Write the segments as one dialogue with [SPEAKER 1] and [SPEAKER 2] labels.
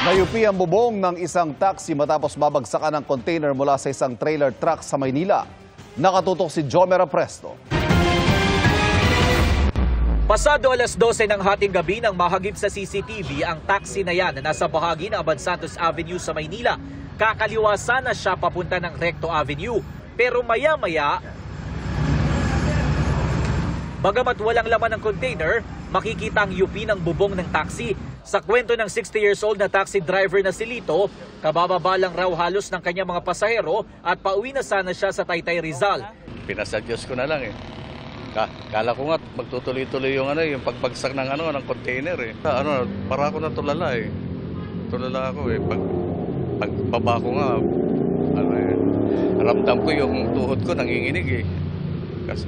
[SPEAKER 1] Nayupi ang bubong ng isang taxi matapos babagsakan ng container mula sa isang trailer truck sa Maynila. Nakatutok si Jomer Apresto.
[SPEAKER 2] Pasado alas 12 ng hating gabi nang mahagip sa CCTV ang taxi na yan na nasa bahagi ng Abad Santos Avenue sa Maynila. Kakaliwa sana siya papunta ng Recto Avenue. Pero maya-maya, bagamat walang laman ng container, makikita ang yupi ng bubong ng taxi. Sa kwento ng 60 years old na taxi driver na si Lito, kabababa lang raw halos ng kanyang mga pasahero at pauwi na sana siya sa Taytay Rizal.
[SPEAKER 3] Pinasadyos ko na lang eh. Kala ko nga magtutuloy-tuloy yung pagbagsak ng container eh. Para ako natulala eh. Tulala ako eh. Pagbaba ko nga, ramdam ko yung tuhod ko nanginginig eh.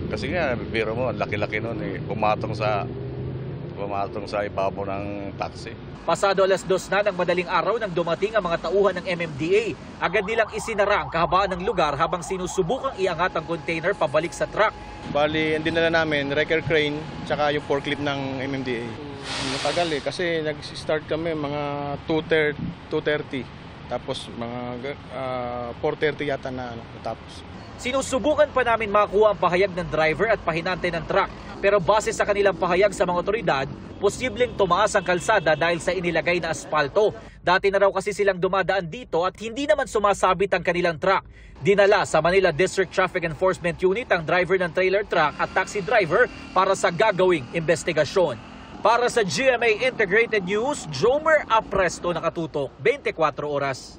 [SPEAKER 3] Kasi nga, biro mo, laki-laki nun eh. Pumatong sa ibabaw ng taxi.
[SPEAKER 2] Pasado alas 2 na ng madaling araw nang dumating ang mga tauhan ng MMDA. Agad nilang isinara ang kahabaan ng lugar habang sinusubukang iangat ang container pabalik sa truck.
[SPEAKER 4] Bali, hindi na namin, wrecker crane, tsaka yung forklift ng MMDA. Matagal eh, kasi nag-start kami mga 2:30. Tapos mga 4:30 yata na natapos.
[SPEAKER 2] Sinusubukan pa namin makuha ang pahayag ng driver at pahinante ng truck. Pero base sa kanilang pahayag sa mga otoridad, posibleng tumaas ang kalsada dahil sa inilagay na aspalto. Dati na raw kasi silang dumadaan dito at hindi naman sumasabit ang kanilang truck. Dinala sa Manila District Traffic Enforcement Unit ang driver ng trailer truck at taxi driver para sa gagawing investigasyon. Para sa GMA Integrated News, Jomer Apresto, nakatutok 24 oras.